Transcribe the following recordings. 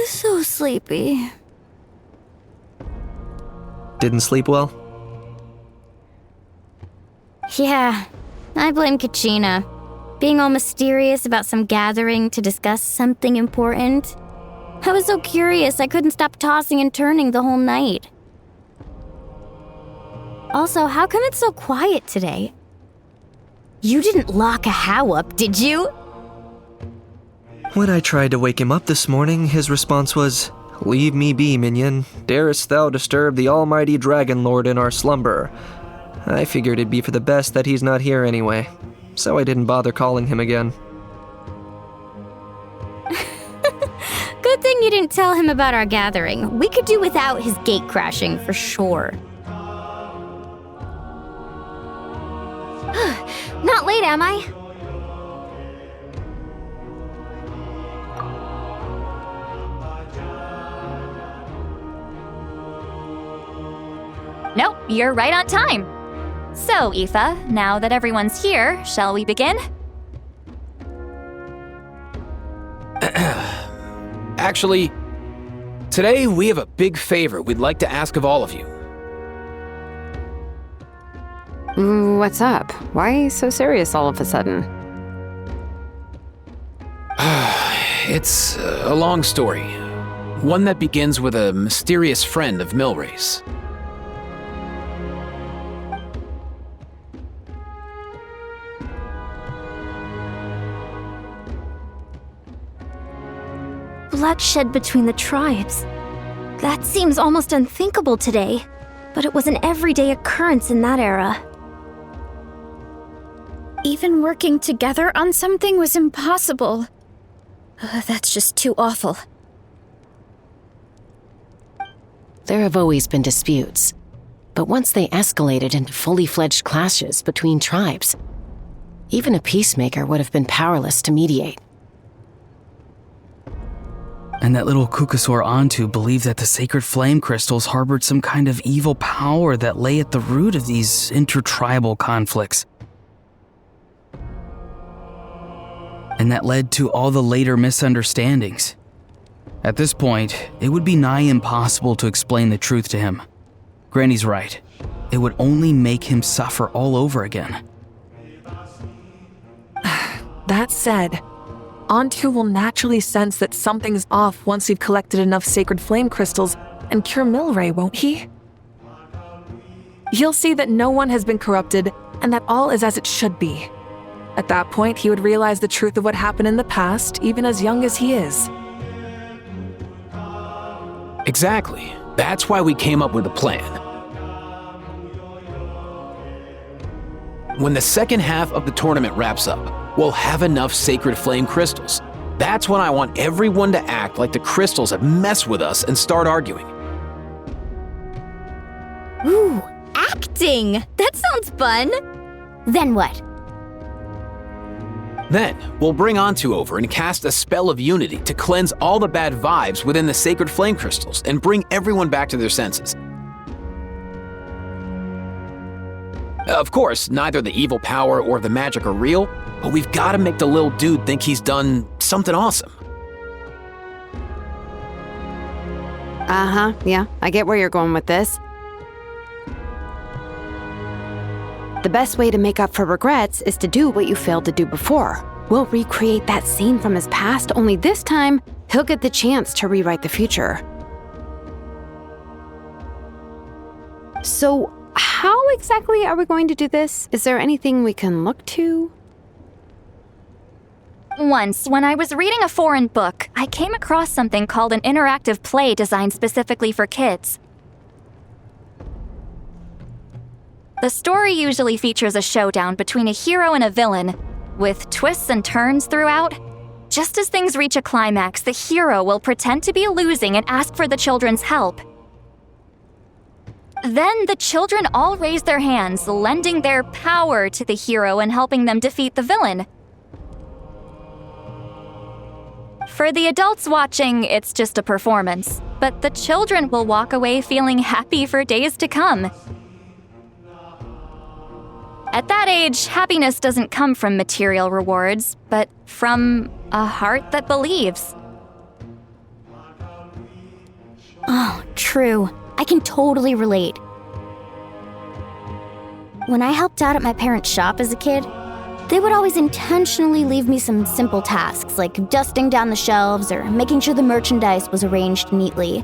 So sleepy. Didn't sleep well? Yeah, I blame Kachina. Being all mysterious about some gathering to discuss something important. I was so curious I couldn't stop tossing and turning the whole night. Also, how come it's so quiet today? You didn't lock a How up, did you? When I tried to wake him up this morning, his response was, "Leave me be, minion. Darest thou disturb the almighty Dragon Lord in our slumber?" I figured it'd be for the best that he's not here anyway, so I didn't bother calling him again. Good thing you didn't tell him about our gathering. We could do without his gate crashing for sure. Not late, am I? Nope, you're right on time. So, Aoife, now that everyone's here, shall we begin? Actually, today we have a big favor we'd like to ask of all of you. What's up? Why so serious all of a sudden? It's a long story. One that begins with a mysterious friend of Milray's. Bloodshed between the tribes. That seems almost unthinkable today, but it was an everyday occurrence in that era. Even working together on something was impossible. That's just too awful. There have always been disputes, but once they escalated into fully fledged clashes between tribes, even a peacemaker would have been powerless to mediate. And that little Kukasaur Antu believed that the sacred flame crystals harbored some kind of evil power that lay at the root of these intertribal conflicts. And that led to all the later misunderstandings. At this point, it would be nigh impossible to explain the truth to him. Granny's right. It would only make him suffer all over again. That said, Antu will naturally sense that something's off once we've collected enough sacred flame crystals and cure Milray, won't he? He'll see that no one has been corrupted and that all is as it should be. At that point, he would realize the truth of what happened in the past, even as young as he is. Exactly. That's why we came up with a plan. When the second half of the tournament wraps up, we'll have enough sacred flame crystals. That's when I want everyone to act like the crystals have messed with us and start arguing. Ooh, acting! That sounds fun! Then what? Then, we'll bring Antu over and cast a spell of unity to cleanse all the bad vibes within the sacred flame crystals and bring everyone back to their senses. Of course, neither the evil power or the magic are real, but we've got to make the little dude think he's done something awesome. Yeah, I get where you're going with this. The best way to make up for regrets is to do what you failed to do before. We'll recreate that scene from his past, only this time, he'll get the chance to rewrite the future. So, how exactly are we going to do this? Is there anything we can look to? Once, when I was reading a foreign book, I came across something called an interactive play designed specifically for kids. The story usually features a showdown between a hero and a villain, with twists and turns throughout. Just as things reach a climax, the hero will pretend to be losing and ask for the children's help. Then the children all raise their hands, lending their power to the hero and helping them defeat the villain. For the adults watching, it's just a performance, but the children will walk away feeling happy for days to come. At that age, happiness doesn't come from material rewards, but from a heart that believes. Oh, true. I can totally relate. When I helped out at my parents' shop as a kid, they would always intentionally leave me some simple tasks like dusting down the shelves or making sure the merchandise was arranged neatly.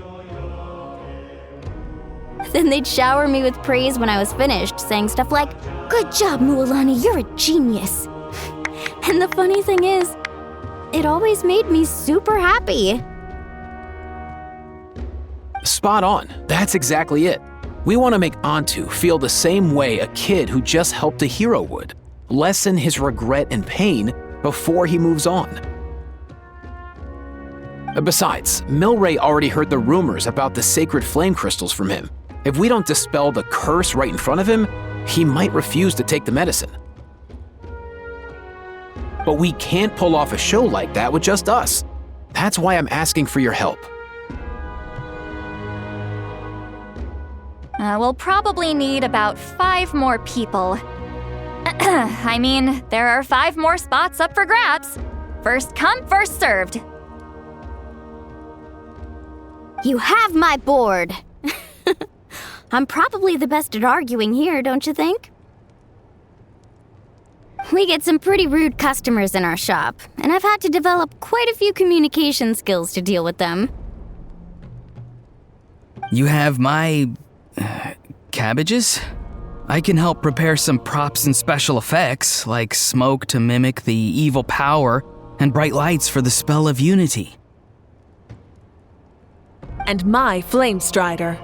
Then they'd shower me with praise when I was finished, saying stuff like, "Good job, Mualani, you're a genius." And the funny thing is, it always made me super happy. Spot on. That's exactly it. We want to make Antu feel the same way a kid who just helped a hero would. Lessen his regret and pain before he moves on. Besides, Milray already heard the rumors about the sacred flame crystals from him. If we don't dispel the curse right in front of him, he might refuse to take the medicine. But we can't pull off a show like that with just us. That's why I'm asking for your help. We'll probably need about 5 more people. I mean, there are 5 more spots up for grabs. First come, first served. You have my board. I'm probably the best at arguing here, don't you think? We get some pretty rude customers in our shop, and I've had to develop quite a few communication skills to deal with them. You have my... cabbages? I can help prepare some props and special effects, like smoke to mimic the evil power and bright lights for the spell of unity. And my flame strider.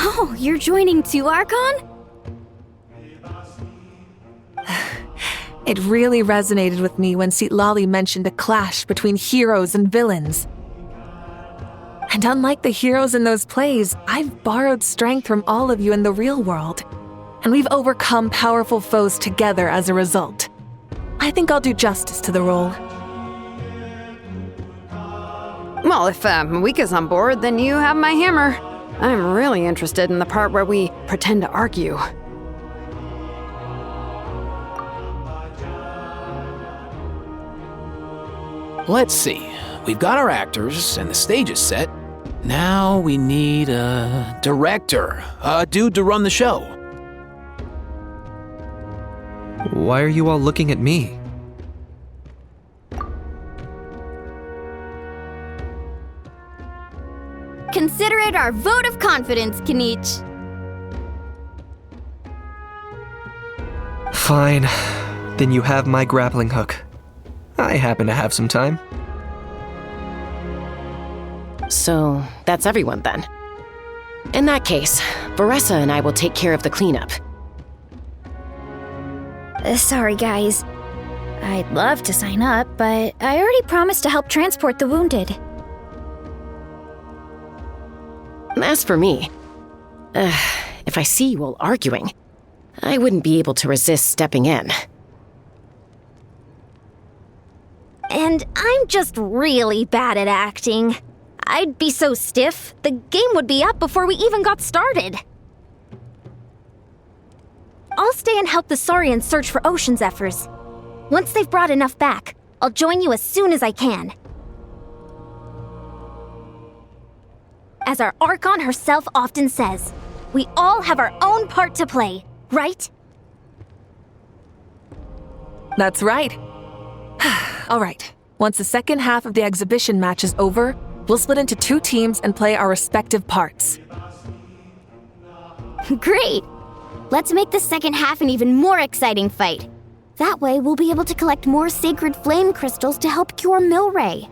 Oh, you're joining too, Archon? It really resonated with me when Citlali mentioned a clash between heroes and villains. And unlike the heroes in those plays, I've borrowed strength from all of you in the real world. And we've overcome powerful foes together as a result. I think I'll do justice to the role. Well, if Mika's on board, then you have my hammer. I'm really interested in the part where we pretend to argue. Let's see. We've got our actors and the stage is set. Now we need a director, a dude to run the show. Why are you all looking at me? Consider it our vote of confidence, Kanich. Fine. Then you have my grappling hook. I happen to have some time. So, that's everyone then. In that case, Varessa and I will take care of the cleanup. Sorry, guys. I'd love to sign up, but I already promised to help transport the wounded. As for me, if I see you all arguing, I wouldn't be able to resist stepping in. And I'm just really bad at acting. I'd be so stiff, the game would be up before we even got started. I'll stay and help the Saurians search for ocean zephyrs. Once they've brought enough back, I'll join you as soon as I can. As our Archon herself often says, we all have our own part to play, right? That's right. All right. Once the second half of the exhibition match is over, we'll split into 2 teams and play our respective parts. Great! Let's make the second half an even more exciting fight. That way, we'll be able to collect more sacred flame crystals to help cure Milray.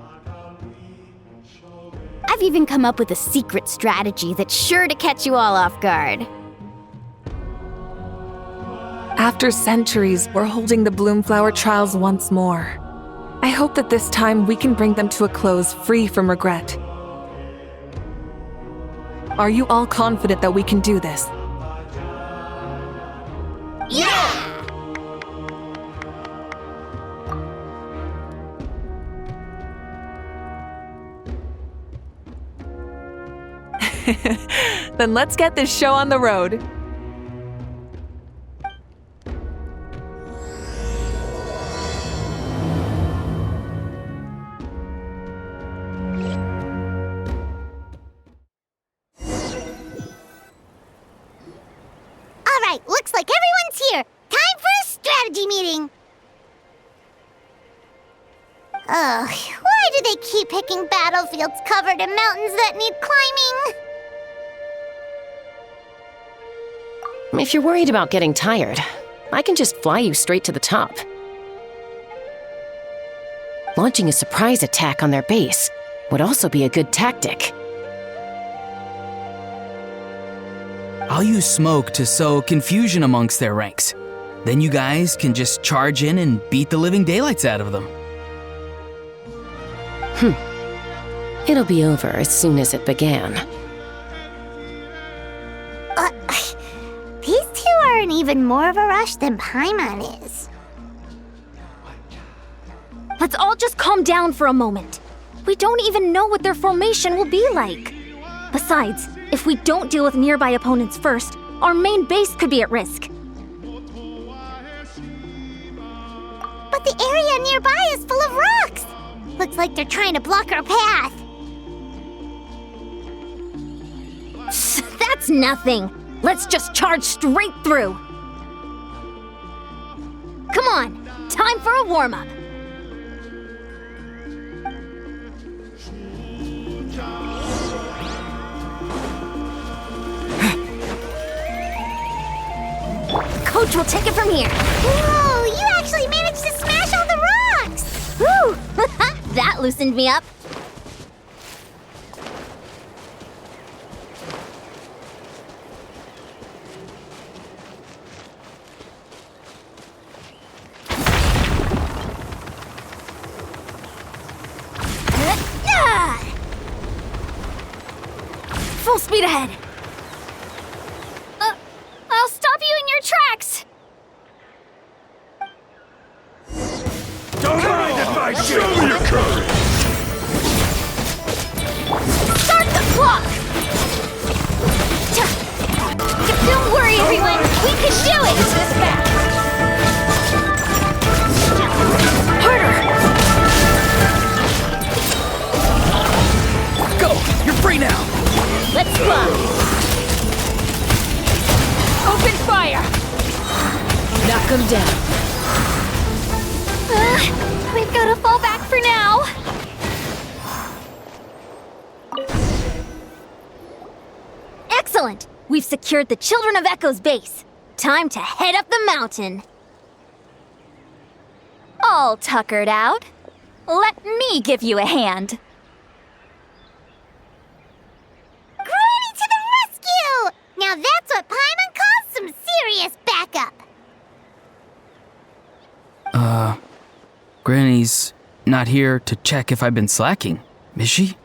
I've even come up with a secret strategy that's sure to catch you all off guard. After centuries, we're holding the Bloomflower trials once more. I hope that this time we can bring them to a close free from regret. Are you all confident that we can do this? Then let's get this show on the road. All right, looks like everyone's here. Time for a strategy meeting. Ugh, why do they keep picking battlefields covered in mountains that need climbing? If you're worried about getting tired, I can just fly you straight to the top. Launching a surprise attack on their base would also be a good tactic. I'll use smoke to sow confusion amongst their ranks. Then you guys can just charge in and beat the living daylights out of them. It'll be over as soon as it began. These two are in even more of a rush than Paimon is. Let's all just calm down for a moment. We don't even know what their formation will be like. Besides, if we don't deal with nearby opponents first, our main base could be at risk. But the area nearby is full of rocks. Looks like they're trying to block our path. That's nothing. Let's just charge straight through. Come on, time for a warm-up. Coach will take it from here. Whoa, you actually managed to smash all the rocks! Woo! That loosened me up. Full speed ahead. I'll stop you in your tracks. Don't mind if I show your courage! Start the clock. Don't worry, everyone. We can do it. Harder. Go! You're free now! Let's fly. Open fire. Knock them down. We've got to fall back for now. Excellent! We've secured the Children of Echo's base. Time to head up the mountain. All tuckered out. Let me give you a hand. Granny to the rescue! Now that's what Paimon calls some serious backup. Granny's not here to check if I've been slacking, is she?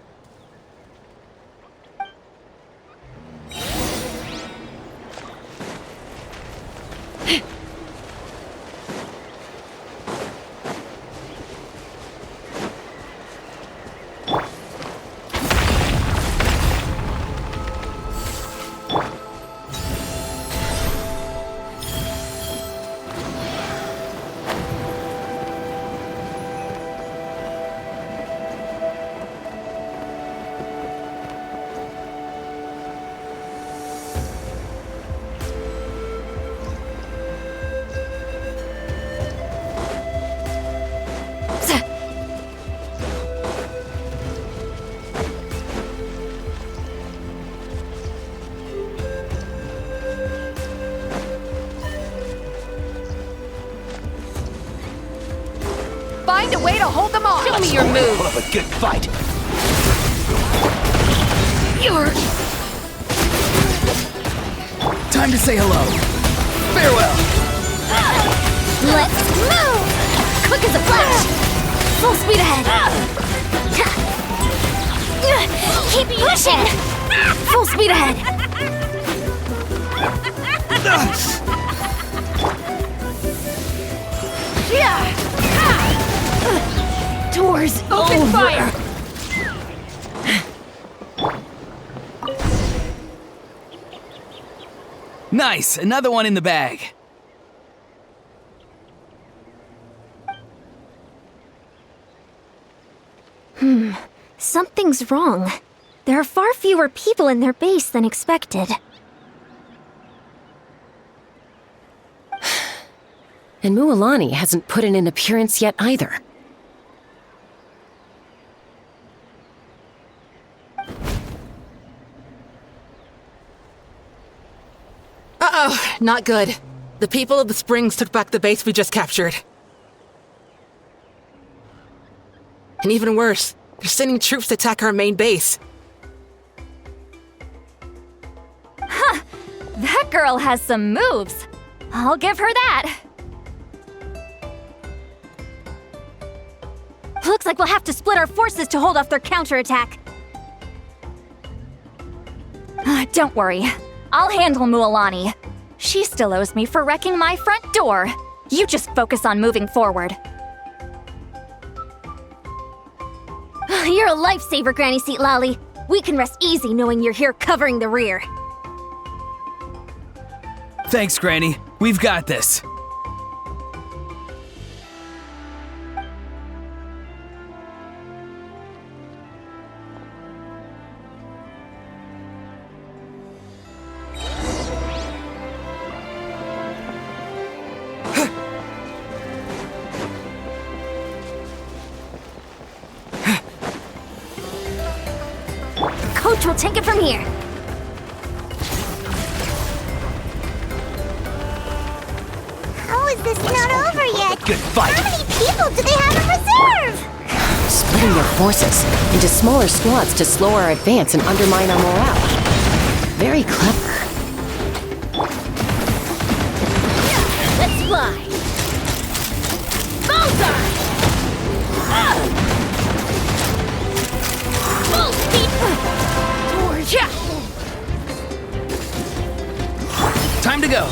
Find a way to hold them off. Show me your move. Put up a good fight. Time to say hello. Farewell! Let's move! Quick as a flash! Full speed ahead! Keep pushing! Full speed ahead! Doors open fire! Nice, another one in the bag. Something's wrong. There are far fewer people in their base than expected. And Mualani hasn't put in an appearance yet either. Uh-oh, not good. The people of the Springs took back the base we just captured. And even worse, they're sending troops to attack our main base. That girl has some moves. I'll give her that. Looks like we'll have to split our forces to hold off their counterattack. Don't worry. I'll handle Mualani. She still owes me for wrecking my front door. You just focus on moving forward. You're a lifesaver, Granny Seat Lolly. We can rest easy knowing you're here covering the rear. Thanks, Granny. We've got this. Coach will take it from here. How is this not over yet? Good fight. How many people do they have in reserve? Splitting their forces into smaller squads to slow our advance and undermine our morale. Very clever. Let's fly. Bullseye! Full speed! Towards ya! Time to go.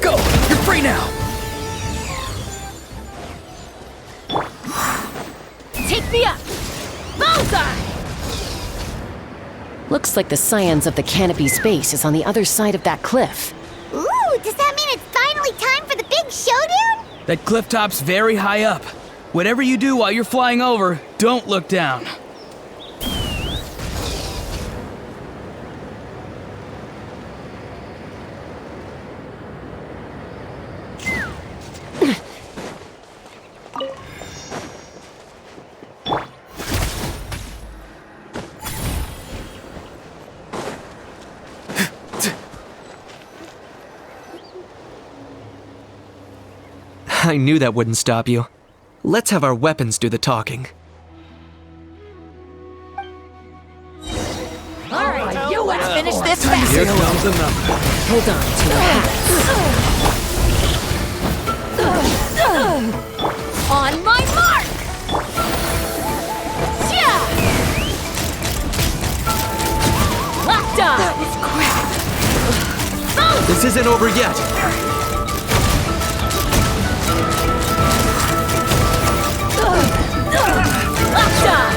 Go! You're free now! Take me up! Bullseye! Looks like the Scions of the Canopy's base is on the other side of that cliff. Ooh, does that mean it's finally time for the big showdown? That cliff top's very high up. Whatever you do while you're flying over, don't look down. I knew that wouldn't stop you. Let's have our weapons do the talking. Alright, you let's finish this fast. Here comes the number. Hold on to your hats. On my mark! Yeah! Locked on! That was quick! This isn't over yet. Locked on!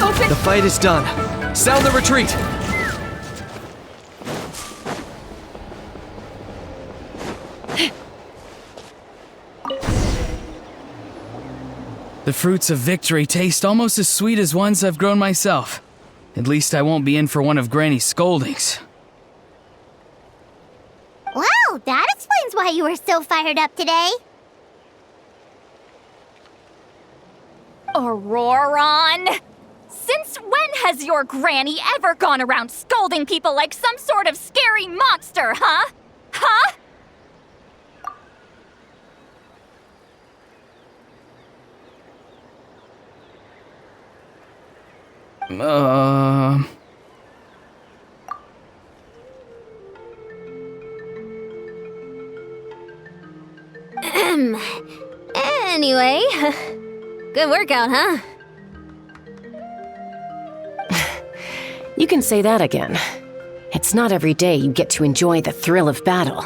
Open! The fight is done. Sound the retreat. The fruits of victory taste almost as sweet as ones I've grown myself. At least I won't be in for one of Granny's scoldings. Wow, that explains why you were so fired up today. Auroron! Since when has your granny ever gone around scolding people like some sort of scary monster, huh? Huh? Anyway, good workout, huh? You can say that again. It's not every day you get to enjoy the thrill of battle.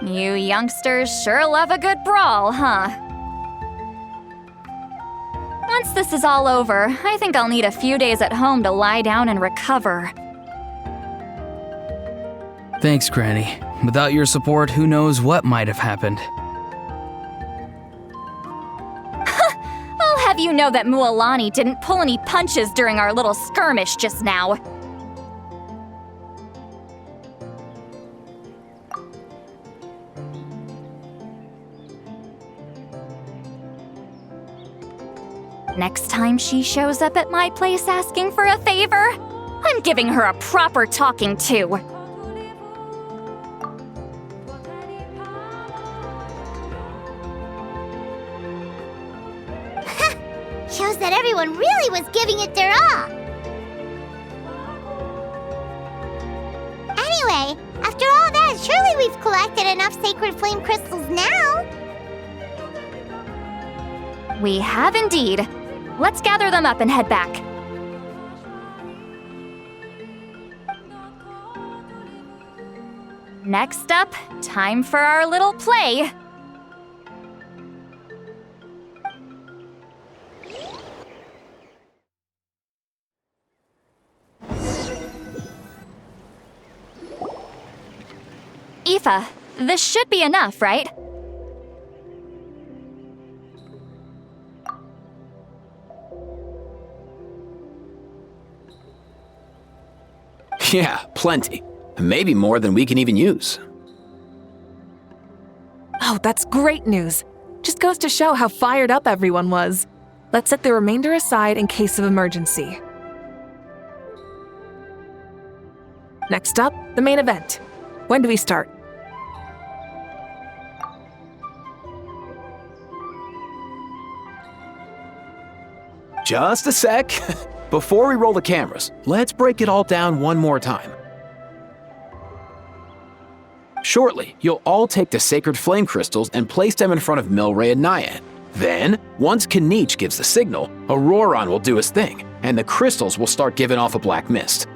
You youngsters sure love a good brawl, huh? Once this is all over, I think I'll need a few days at home to lie down and recover. Thanks, Granny. Without your support, who knows what might have happened. I'll have you know that Mualani didn't pull any punches during our little skirmish just now. Next time she shows up at my place asking for a favor, I'm giving her a proper talking to. Shows that everyone really was giving it their all. Anyway, after all that, surely we've collected enough sacred flame crystals now. We have indeed. Let's gather them up and head back. Next up, time for our little play. Aoife, this should be enough, right? Yeah, plenty. Maybe more than we can even use. Oh, that's great news. Just goes to show how fired up everyone was. Let's set the remainder aside in case of emergency. Next up, the main event. When do we start? Just a sec. Before we roll the cameras, let's break it all down one more time. Shortly, you'll all take the sacred flame crystals and place them in front of Milray and Nyan. Then, once Kanich gives the signal, Auroron will do his thing, and the crystals will start giving off a black mist.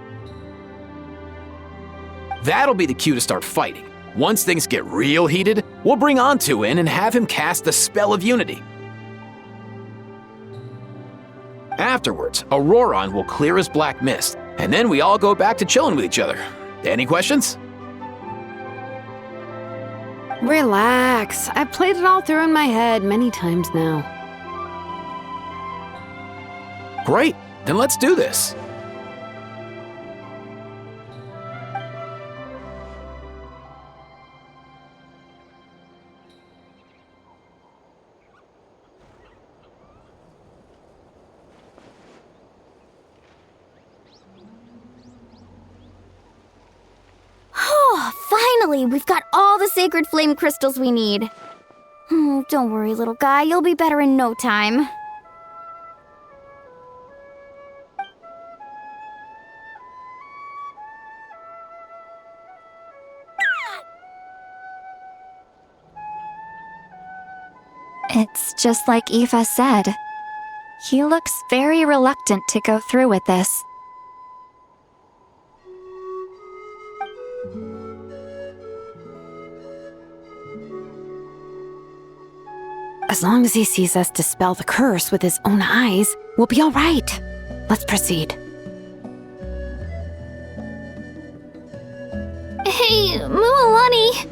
That'll be the cue to start fighting. Once things get real heated, we'll bring Antu in and have him cast the Spell of Unity. Afterwards, Auroron will clear his black mist, and then we all go back to chilling with each other. Any questions? Relax. I've played it all through in my head many times now. Great, then let's do this. Finally, we've got all the sacred flame crystals we need. Don't worry, little guy. You'll be better in no time. It's just like Aoife said. He looks very reluctant to go through with this. As long as he sees us dispel the curse with his own eyes, we'll be all right. Let's proceed. Hey, Mualani.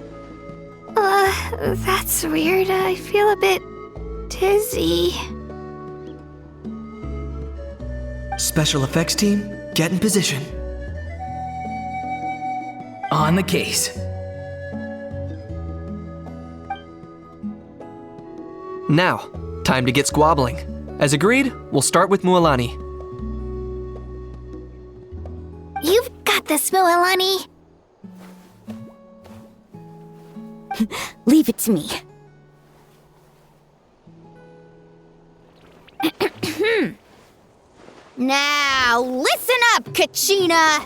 That's weird. I feel a bit dizzy. Special effects team, get in position. On the case. Now, time to get squabbling. As agreed, we'll start with Mualani. You've got this, Mualani. Leave it to me. Now, listen up, Kachina!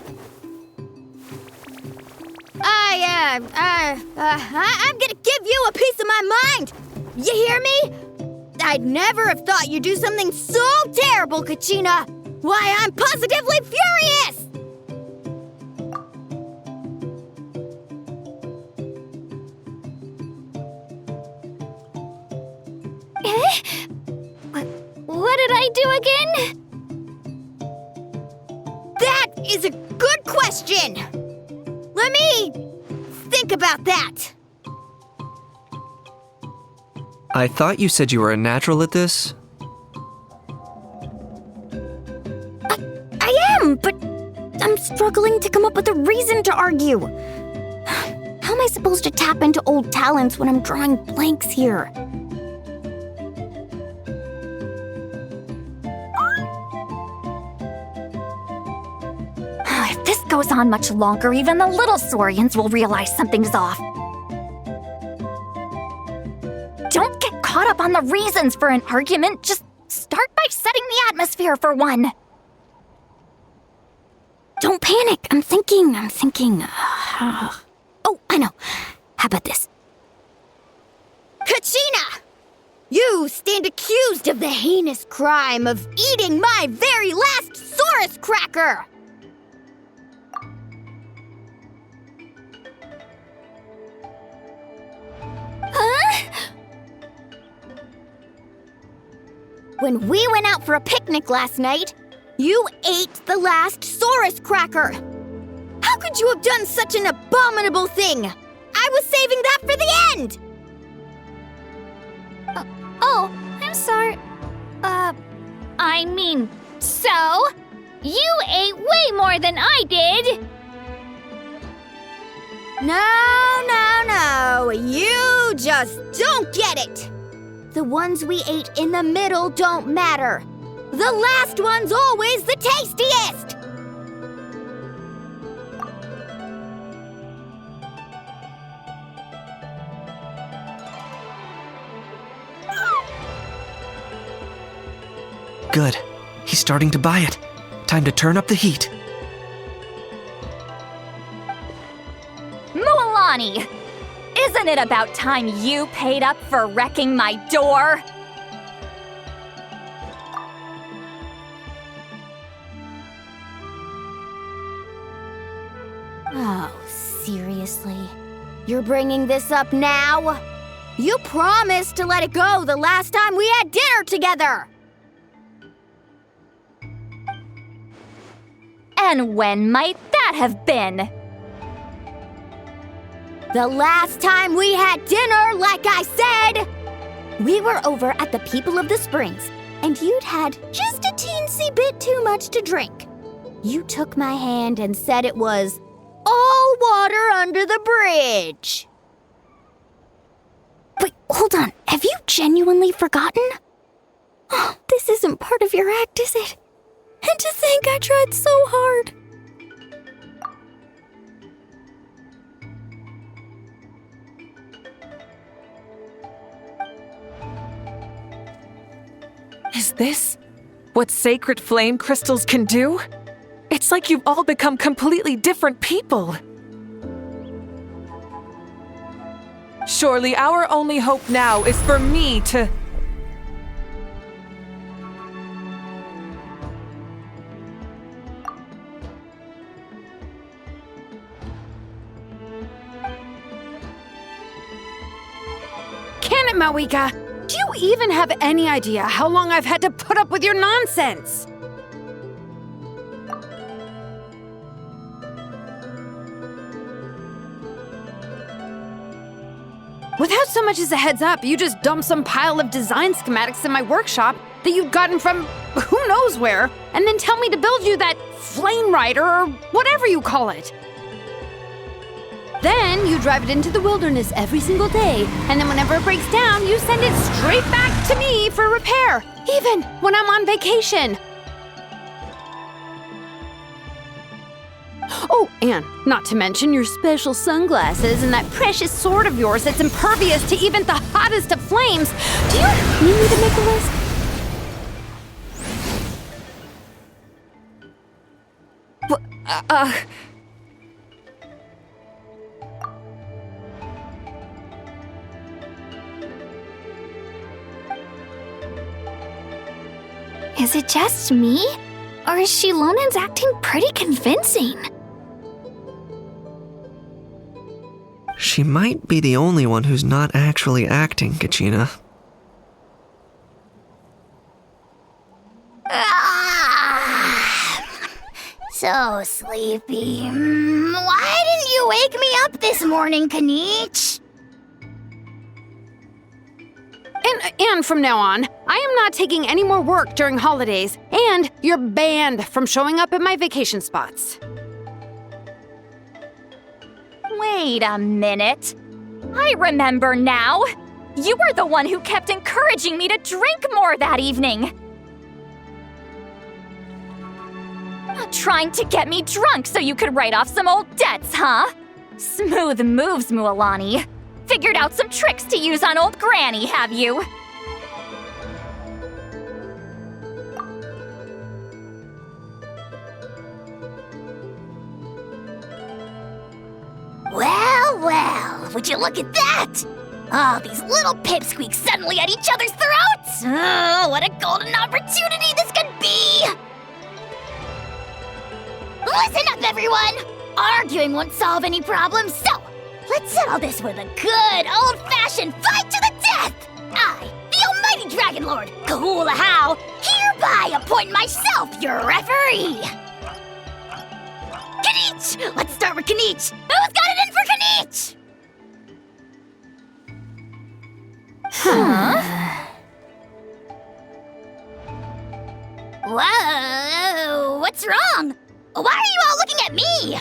I'm gonna give you a piece of my mind! You hear me? I'd never have thought you'd do something so terrible, Kachina! Why, I'm positively furious! What did I do again? That is a good question! Let me think about that. I thought you said you were a natural at this. I am, but I'm struggling to come up with a reason to argue. How am I supposed to tap into old talents when I'm drawing blanks here? If this goes on much longer, even the little Saurians will realize something's off. Don't get caught up on the reasons for an argument. Just start by setting the atmosphere for one. Don't panic. I'm thinking. Oh, I know. How about this? Kachina! You stand accused of the heinous crime of eating my very last Saurus cracker! Huh? When we went out for a picnic last night, you ate the last Saurus cracker! How could you have done such an abominable thing? I was saving that for the end! Oh, I'm sorry. I mean, so? You ate way more than I did! No, you just don't get it! The ones we ate in the middle don't matter. The last one's always the tastiest! Good. He's starting to buy it. Time to turn up the heat. Mualani! Isn't it about time you paid up for wrecking my door? Oh, seriously? You're bringing this up now? You promised to let it go the last time we had dinner together! And when might that have been? The last time we had dinner, like I said! We were over at the People of the Springs, and you'd had just a teensy bit too much to drink. You took my hand and said it was all water under the bridge. Wait, hold on. Have you genuinely forgotten? Oh, this isn't part of your act, is it? And to think I tried so hard. Is this what sacred flame crystals can do? It's like you've all become completely different people. Surely our only hope now is for me to... Can it, Mawika? Do you even have any idea how long I've had to put up with your nonsense? Without so much as a heads up, you just dumped some pile of design schematics in my workshop that you'd gotten from who knows where, and then tell me to build you that flame rider or whatever you call it. Then you drive it into the wilderness every single day, and then whenever it breaks down, you send it straight back to me for repair, even when I'm on vacation. Oh, and not to mention your special sunglasses and that precious sword of yours that's impervious to even the hottest of flames. Do you need me to make a list? Is it just me? Or is Shilonen's acting pretty convincing? She might be the only one who's not actually acting, Kachina. So sleepy. Why didn't you wake me up this morning, Kanich? And from now on, I am not taking any more work during holidays, and you're banned from showing up at my vacation spots. Wait a minute. I remember now. You were the one who kept encouraging me to drink more that evening. Trying to get me drunk so you could write off some old debts, huh? Smooth moves, Mualani. Figured out some tricks to use on old Granny, have you? Well, would you look at that? Oh, these little pipsqueaks suddenly at each other's throats! Oh, what a golden opportunity this could be! Listen up, everyone! Arguing won't solve any problems, so let's settle this with a good old-fashioned fight to the death! I, the almighty Dragon Lord, Kahula How, hereby appoint myself your referee! Kanich! Let's start with Kanich! Who's got it in for Kanich? Huh? Whoa, what's wrong? Why are you all looking at me?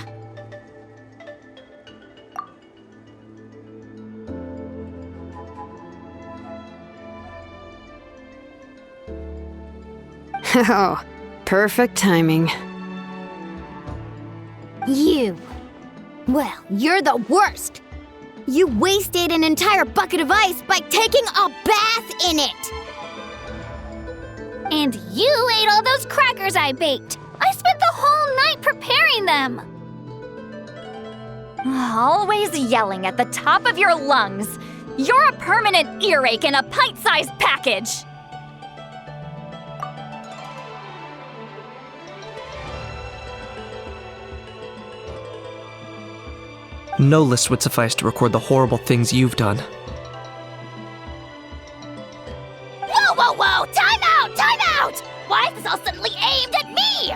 Oh, perfect timing. You. Well, you're the worst. You wasted an entire bucket of ice by taking a bath in it. And you ate all those crackers I baked. I spent the whole night preparing them. Always yelling at the top of your lungs. You're a permanent earache in a pint-sized package. No list would suffice to record the horrible things you've done. Whoa! Time out! Why is this all suddenly aimed at me?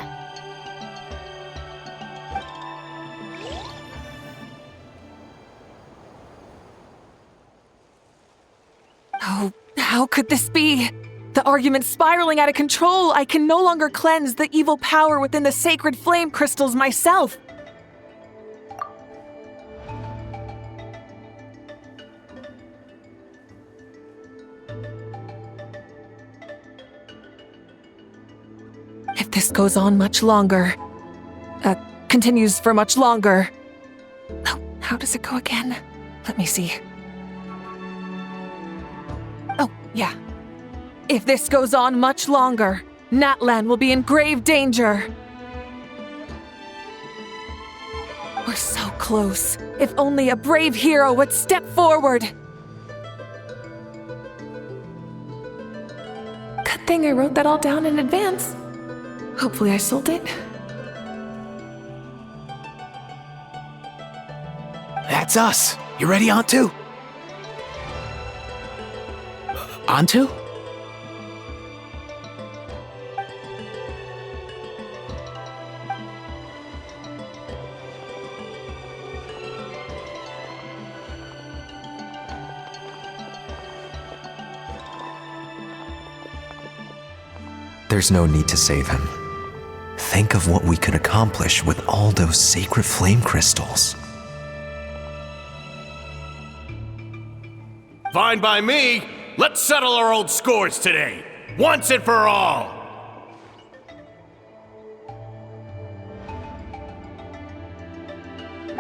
Oh, how could this be? The argument's spiraling out of control. I can no longer cleanse the evil power within the sacred flame crystals myself. If this goes on much longer, continues for much longer. Oh, how does it go again? Let me see. Oh, yeah. If this goes on much longer, Natlan will be in grave danger. We're so close. If only a brave hero would step forward. Good thing I wrote that all down in advance. Hopefully I sold it. That's us. You ready, Antu? Antu? There's no need to save him. Think of what we could accomplish with all those sacred flame crystals. Fine by me. Let's settle our old scores today, once and for all.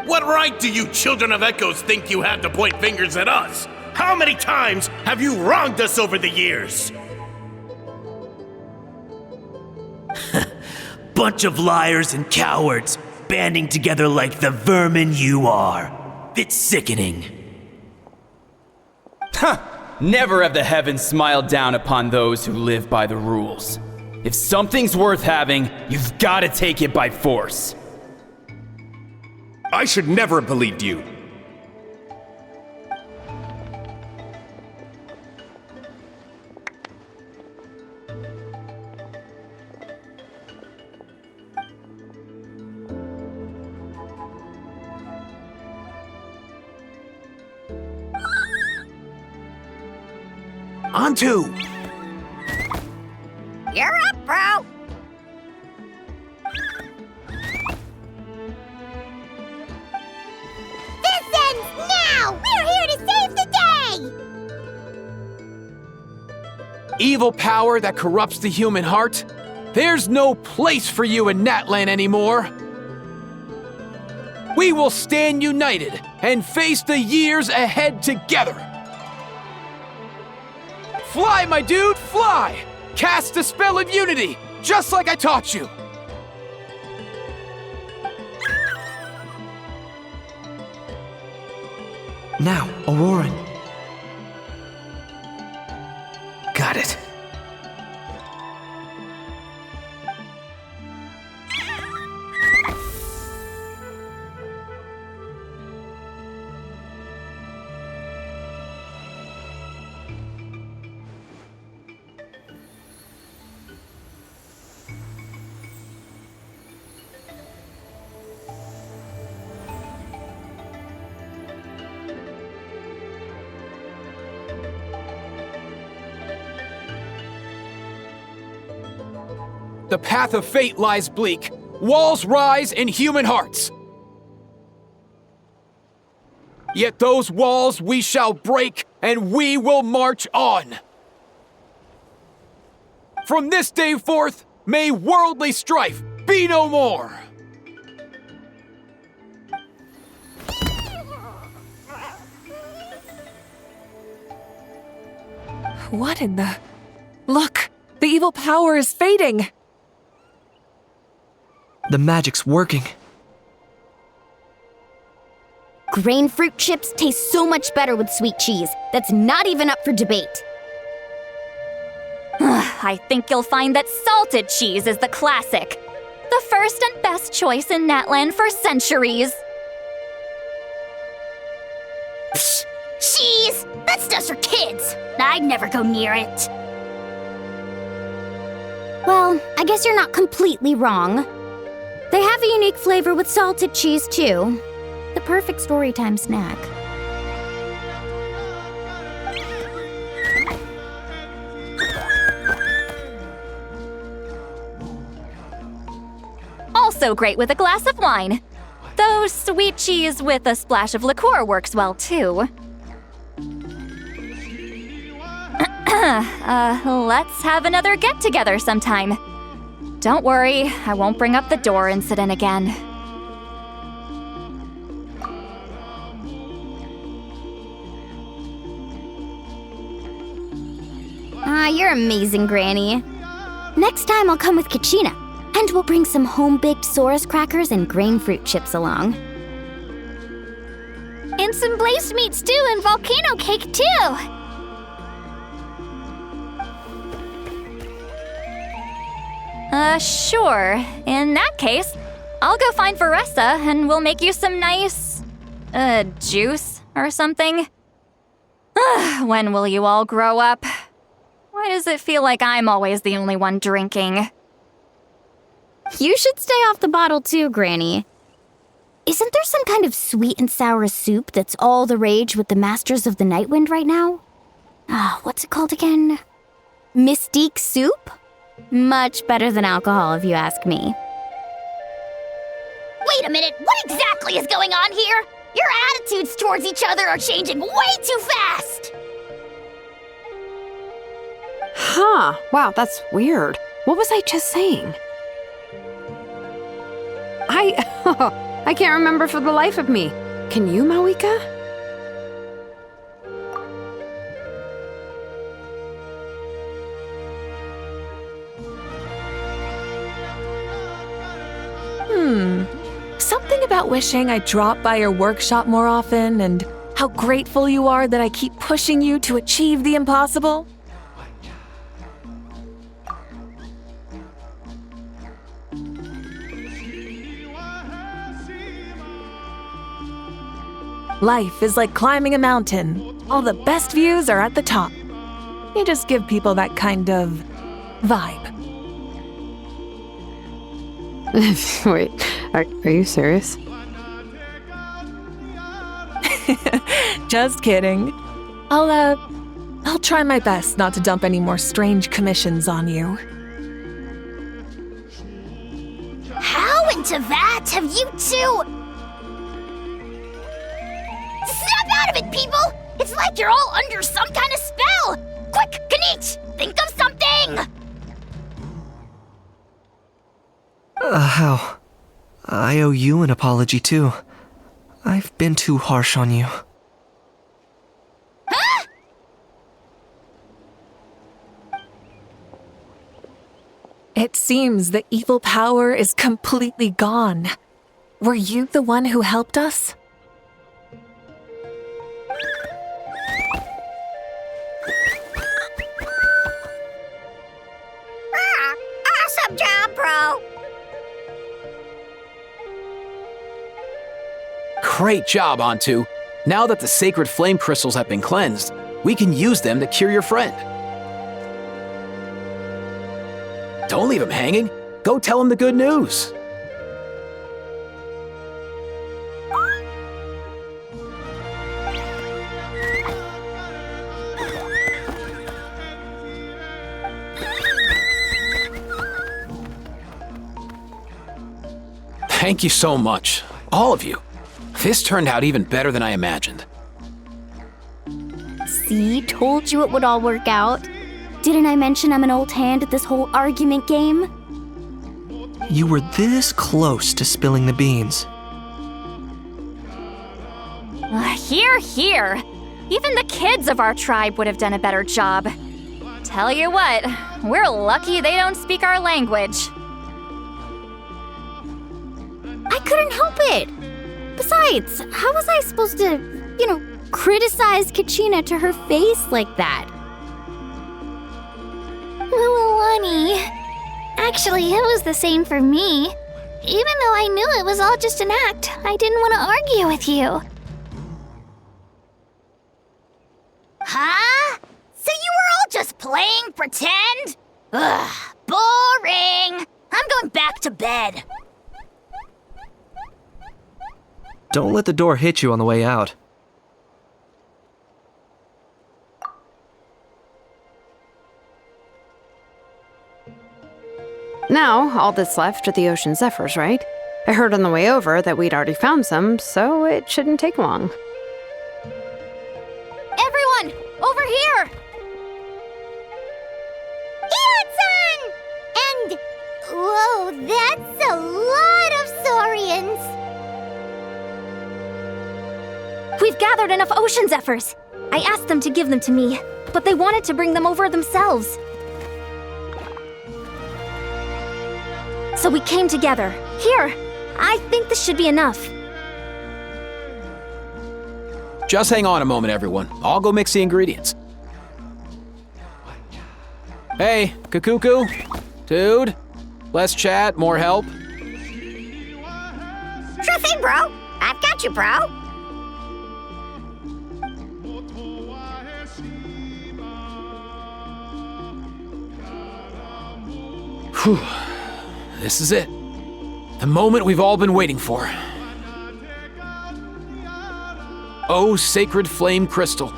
What right do you children of Echoes think you have to point fingers at us? How many times have you wronged us over the years? Bunch of liars and cowards, banding together like the vermin you are. It's sickening. Huh! Never have the heavens smiled down upon those who live by the rules. If something's worth having, you've got to take it by force. I should never have believed you. On to! You're up, bro! This ends now! We're here to save the day! Evil power that corrupts the human heart? There's no place for you in Natlan anymore! We will stand united and face the years ahead together! Fly, my dude, fly! Cast a spell of unity, just like I taught you! Now, Auroran. Got it. The path of fate lies bleak. Walls rise in human hearts. Yet those walls we shall break, and we will march on. From this day forth, may worldly strife be no more. What in the... Look! The evil power is fading! The magic's working. Grain fruit chips taste so much better with sweet cheese. That's not even up for debate. I think you'll find that salted cheese is the classic. The first and best choice in Natlan for centuries. Psh, cheese! That stuff's for kids. I'd never go near it. Well, I guess you're not completely wrong. They have a unique flavor with salted cheese, too. The perfect storytime snack. Also great with a glass of wine. Though sweet cheese with a splash of liqueur works well, too. Let's have another get-together sometime. Don't worry, I won't bring up the door incident again. You're amazing, Granny. Next time I'll come with Kachina, and we'll bring some home-baked Saurus crackers and grain fruit chips along. And some blazed meat stew and volcano cake, too! Sure. In that case, I'll go find Varessa and we'll make you some nice, juice or something. When will you all grow up? Why does it feel like I'm always the only one drinking? You should stay off the bottle too, Granny. Isn't there some kind of sweet and sour soup that's all the rage with the Masters of the Nightwind right now? What's it called again? Mystique soup? Much better than alcohol, if you ask me. Wait a minute, what exactly is going on here? Your attitudes towards each other are changing way too fast! Huh. Wow, that's weird. What was I just saying? I can't remember for the life of me. Can you, Mawika? Something about wishing I dropped by your workshop more often and how grateful you are that I keep pushing you to achieve the impossible. Life is like climbing a mountain. All the best views are at the top. You just give people that kind of vibe. Wait, are you serious? Just kidding. I'll try my best not to dump any more strange commissions on you. How into that have you two? Snap out of it, people! It's like you're all under some kind of spell! Quick, Kanich, think of something! How? I owe you an apology too. I've been too harsh on you. Huh? It seems the evil power is completely gone. Were you the one who helped us? Awesome job, bro! Great job, Antu. Now that the sacred flame crystals have been cleansed, we can use them to cure your friend. Don't leave him hanging. Go tell him the good news. Thank you so much, all of you. This turned out even better than I imagined. See, told you it would all work out. Didn't I mention I'm an old hand at this whole argument game? You were this close to spilling the beans. Hear, hear. Even the kids of our tribe would have done a better job. Tell you what, we're lucky they don't speak our language. I couldn't help it. Besides, how was I supposed to, criticize Kachina to her face like that? Honey. Actually, it was the same for me. Even though I knew it was all just an act, I didn't want to argue with you. Huh? So you were all just playing pretend? Ugh, boring. I'm going back to bed. Don't let the door hit you on the way out. Now, all that's left are the ocean zephyrs, right? I heard on the way over that we'd already found some, so it shouldn't take long. Everyone, over here! Ion-san! And... whoa, that's a lot of saurians! We've gathered enough ocean zephyrs. I asked them to give them to me, but they wanted to bring them over themselves. So we came together. Here, I think this should be enough. Just hang on a moment, everyone. I'll go mix the ingredients. Hey, Kakuku? Dude? Less chat, more help? Sure thing, bro. I've got you, bro. Whew. This is it. The moment we've all been waiting for. Oh, sacred flame crystal,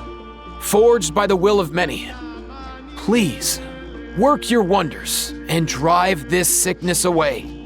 forged by the will of many, please work your wonders and drive this sickness away.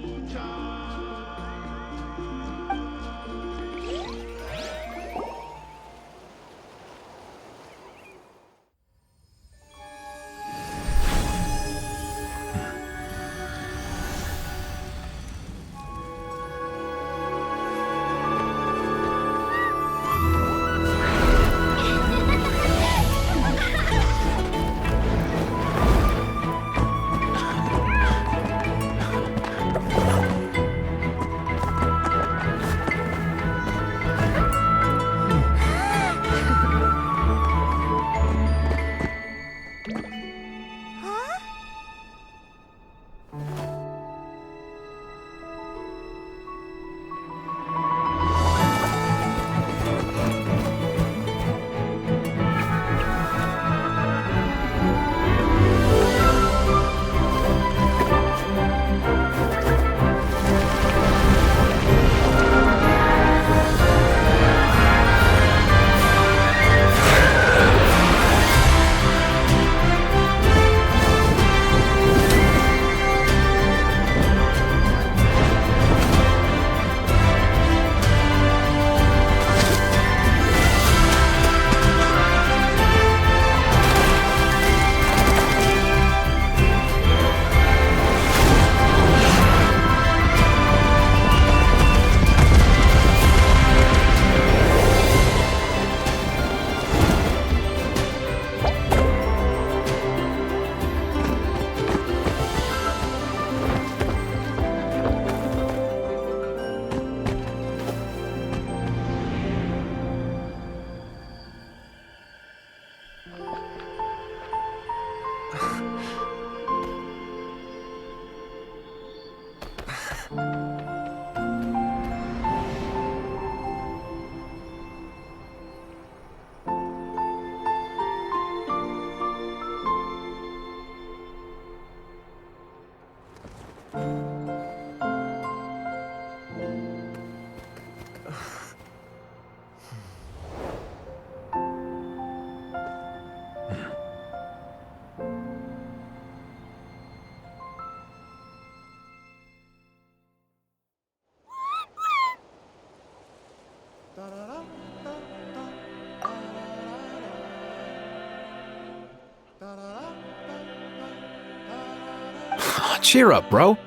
Cheer up, bro.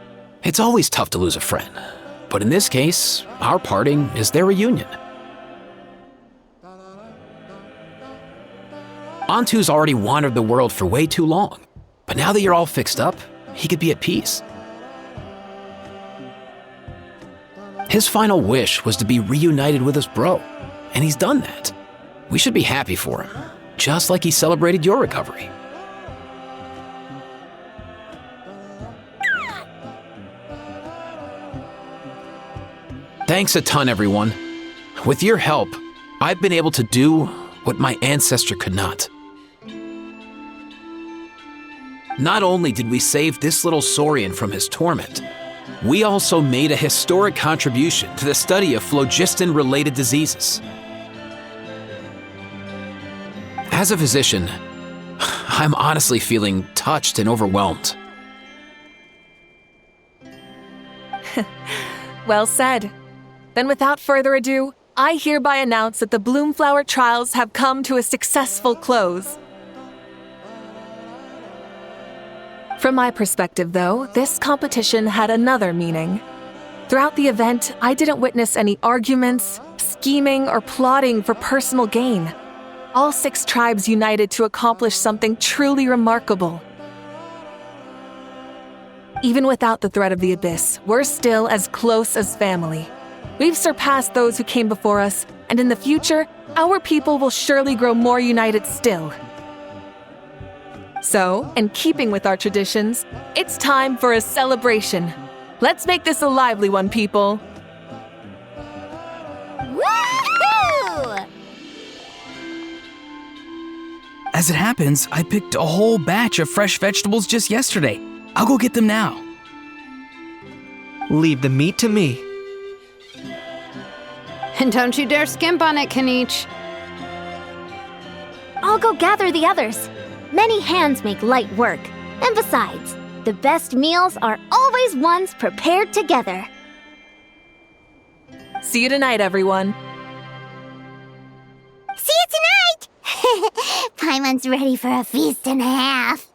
It's always tough to lose a friend. But in this case, our parting is their reunion. Antu's already wandered the world for way too long. But now that you're all fixed up, he could be at peace. His final wish was to be reunited with his bro, and he's done that. We should be happy for him, just like he celebrated your recovery. Thanks a ton, everyone. With your help, I've been able to do what my ancestor could not. Not only did we save this little Saurian from his torment, we also made a historic contribution to the study of phlogiston-related diseases. As a physician, I'm honestly feeling touched and overwhelmed. Well said. Then without further ado, I hereby announce that the Bloomflower trials have come to a successful close. From my perspective, though, this competition had another meaning. Throughout the event, I didn't witness any arguments, scheming, or plotting for personal gain. All 6 tribes united to accomplish something truly remarkable. Even without the threat of the Abyss, we're still as close as family. We've surpassed those who came before us, and in the future, our people will surely grow more united still. So, in keeping with our traditions, it's time for a celebration. Let's make this a lively one, people. Woohoo! As it happens, I picked a whole batch of fresh vegetables just yesterday. I'll go get them now. Leave the meat to me. And don't you dare skimp on it, Kanich. I'll go gather the others. Many hands make light work. And besides, the best meals are always ones prepared together. See you tonight, everyone. See you tonight! Paimon's ready for a feast and a half.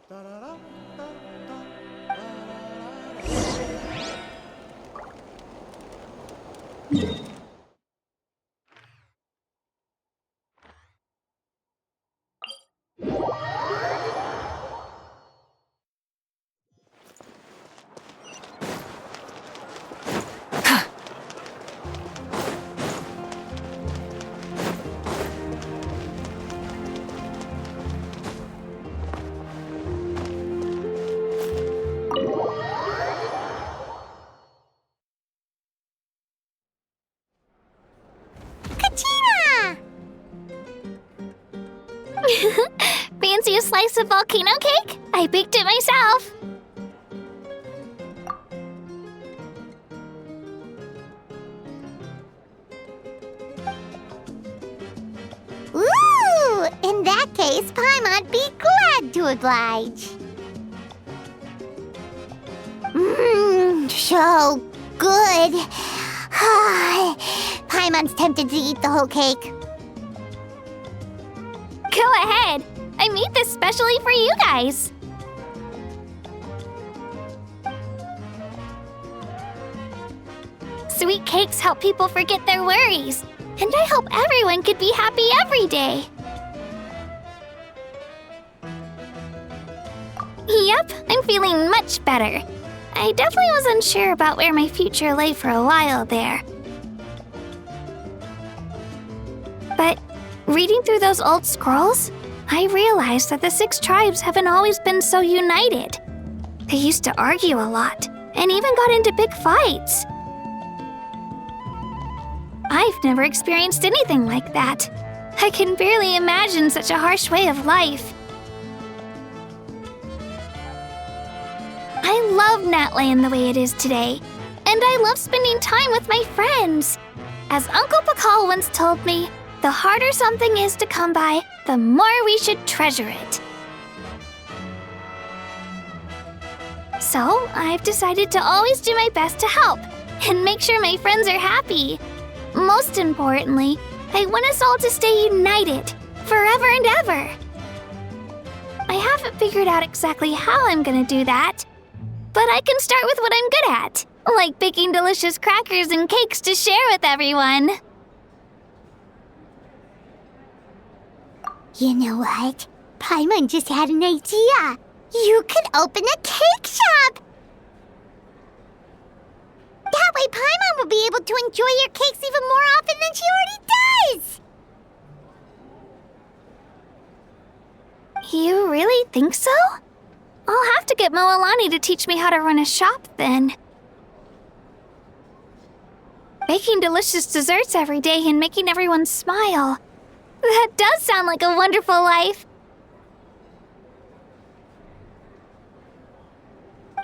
Fancy a slice of volcano cake? I baked it myself. Ooh! In that case, Paimon'd be glad to oblige. Mmm, so good. Paimon's tempted to eat the whole cake. Go ahead. I made this specially for you guys. Sweet cakes help people forget their worries. And I hope everyone could be happy every day. Yep, I'm feeling much better. I definitely was unsure about where my future lay for a while there. But reading through those old scrolls, I realized that the 6 tribes haven't always been so united. They used to argue a lot, and even got into big fights. I've never experienced anything like that. I can barely imagine such a harsh way of life. I love Natlan the way it is today, and I love spending time with my friends. As Uncle Pakal once told me, the harder something is to come by, the more we should treasure it. So, I've decided to always do my best to help and make sure my friends are happy. most importantly, I want us all to stay united, forever and ever. I haven't figured out exactly how I'm gonna do that, but I can start with what I'm good at, like baking delicious crackers and cakes to share with everyone. You know what? Paimon just had an idea. You could open a cake shop! That way Paimon will be able to enjoy your cakes even more often than she already does! You really think so? I'll have to get Moalani to teach me how to run a shop then. Baking delicious desserts every day and making everyone smile. That does sound like a wonderful life.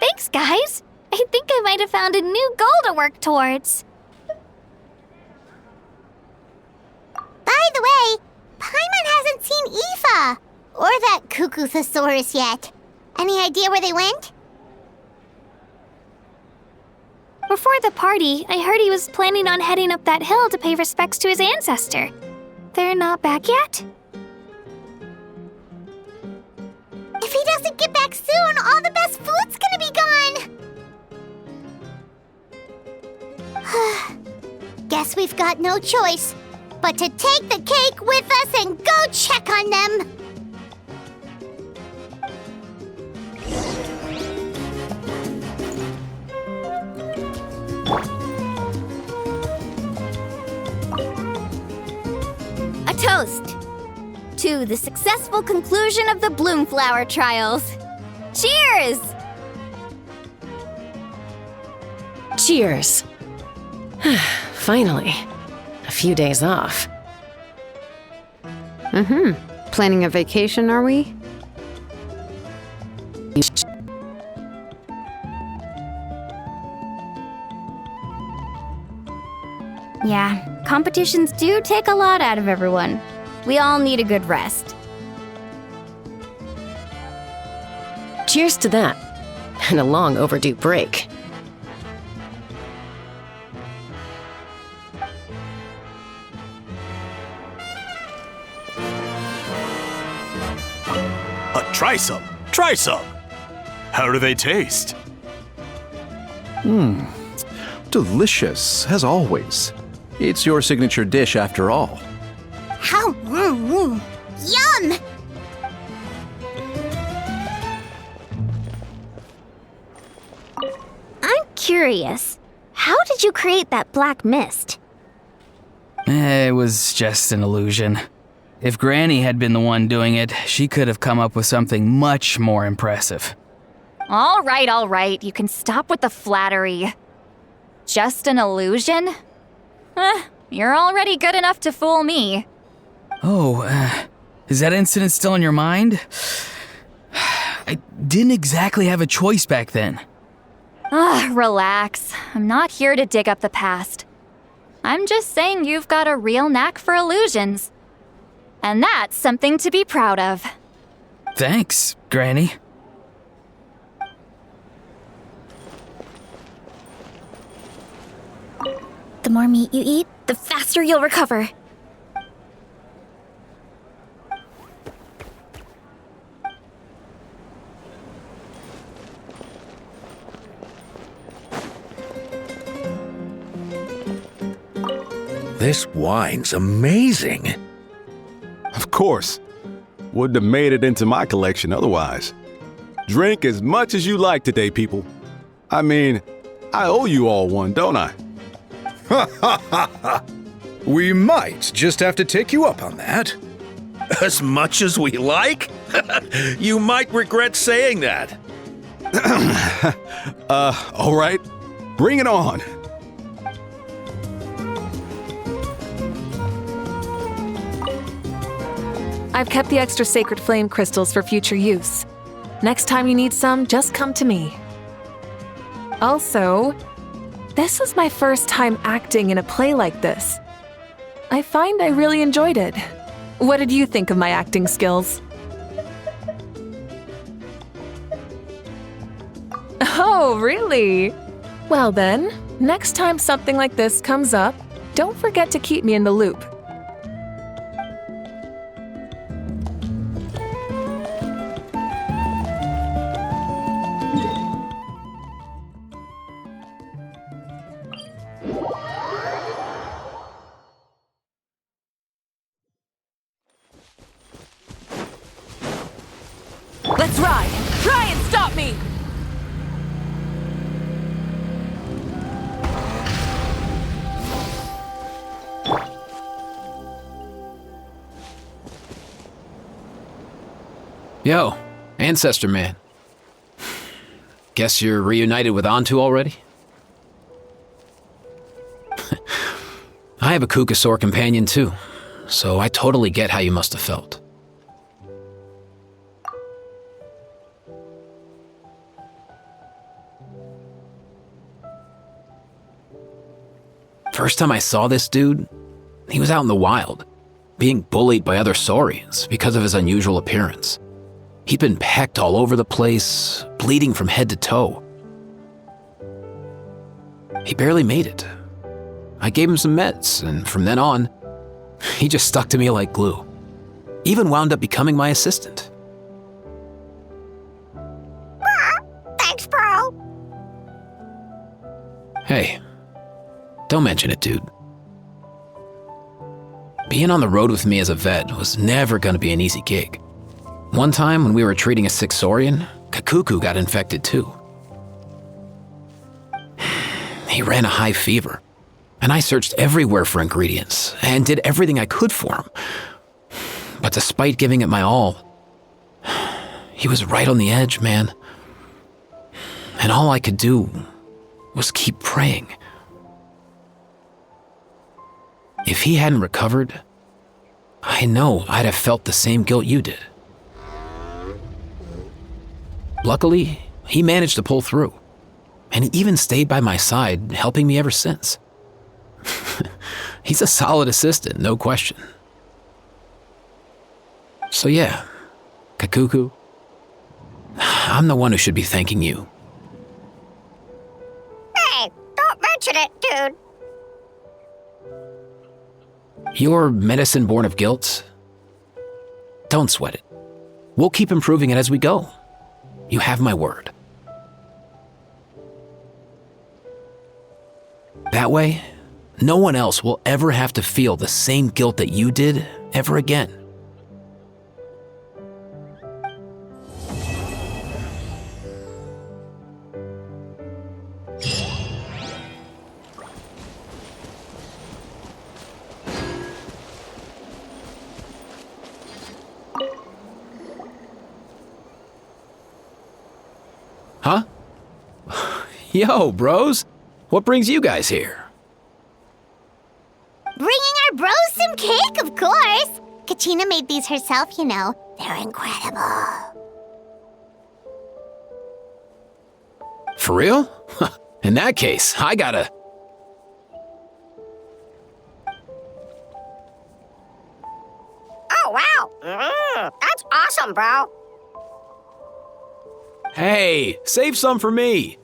Thanks, guys. I think I might have found a new goal to work towards. By the way, Paimon hasn't seen Aoife or that cuckoo thesaurus yet. Any idea where they went? Before the party, I heard he was planning on heading up that hill to pay respects to his ancestor. They're not back yet? If he doesn't get back soon, all the best food's gonna be gone! Guess we've got no choice but to take the cake with us and go check on them! A toast to the successful conclusion of the Bloomflower trials. Cheers! Cheers. Finally. A few days off. Planning a vacation, are we? Yeah, competitions do take a lot out of everyone. We all need a good rest. Cheers to that. And a long overdue break. Try some. Try some. How do they taste? Delicious, as always. It's your signature dish after all. How? Yum! I'm curious. How did you create that black mist? It was just an illusion. If Granny had been the one doing it, she could have come up with something much more impressive. All right. You can stop with the flattery. Just an illusion? You're already good enough to fool me. Oh, is that incident still in your mind? I didn't exactly have a choice back then. Relax. I'm not here to dig up the past. I'm just saying you've got a real knack for illusions. And that's something to be proud of. Thanks, Granny. The more meat you eat, the faster you'll recover. This wine's amazing. Of course. Wouldn't have made it into my collection otherwise. Drink as much as you like today, people. I mean, I owe you all one, don't I? Ha ha ha ha! We might just have to take you up on that. As much as we like? You might regret saying that. All right. Bring it on. I've kept the extra sacred flame crystals for future use. Next time you need some, just come to me. Also, this was my first time acting in a play like this. I find I really enjoyed it. What did you think of my acting skills? Oh, really? Well then, next time something like this comes up, don't forget to keep me in the loop. Let's ride! Try and stop me! Yo, Ancestor Man. Guess you're reunited with Antu already? I have a Kukasaur companion too, so I totally get how you must have felt. First time I saw this dude, he was out in the wild, being bullied by other saurians because of his unusual appearance. He'd been pecked all over the place, bleeding from head to toe. He barely made it. I gave him some meds, and from then on, he just stuck to me like glue. Even wound up becoming my assistant. Thanks, bro. Hey, don't mention it, dude. Being on the road with me as a vet was never gonna be an easy gig. One time when we were treating a sick saurian, Kakuku got infected too. He ran a high fever, and I searched everywhere for ingredients and did everything I could for him. But despite giving it my all, he was right on the edge, man. And all I could do was keep praying. If he hadn't recovered, I know I'd have felt the same guilt you did. Luckily, he managed to pull through, and he even stayed by my side, helping me ever since. He's a solid assistant, no question. So yeah, Kakuku, I'm the one who should be thanking you. Hey, don't mention it, dude. Your medicine born of guilt? Don't sweat it. We'll keep improving it as we go. You have my word. That way, no one else will ever have to feel the same guilt that you did ever again. Huh? Yo, bros. What brings you guys here? Bringing our bros some cake, of course. Kachina made these herself, you know. They're incredible. For real? In that case, I gotta... Oh, wow. That's awesome, bro. Hey, save some for me.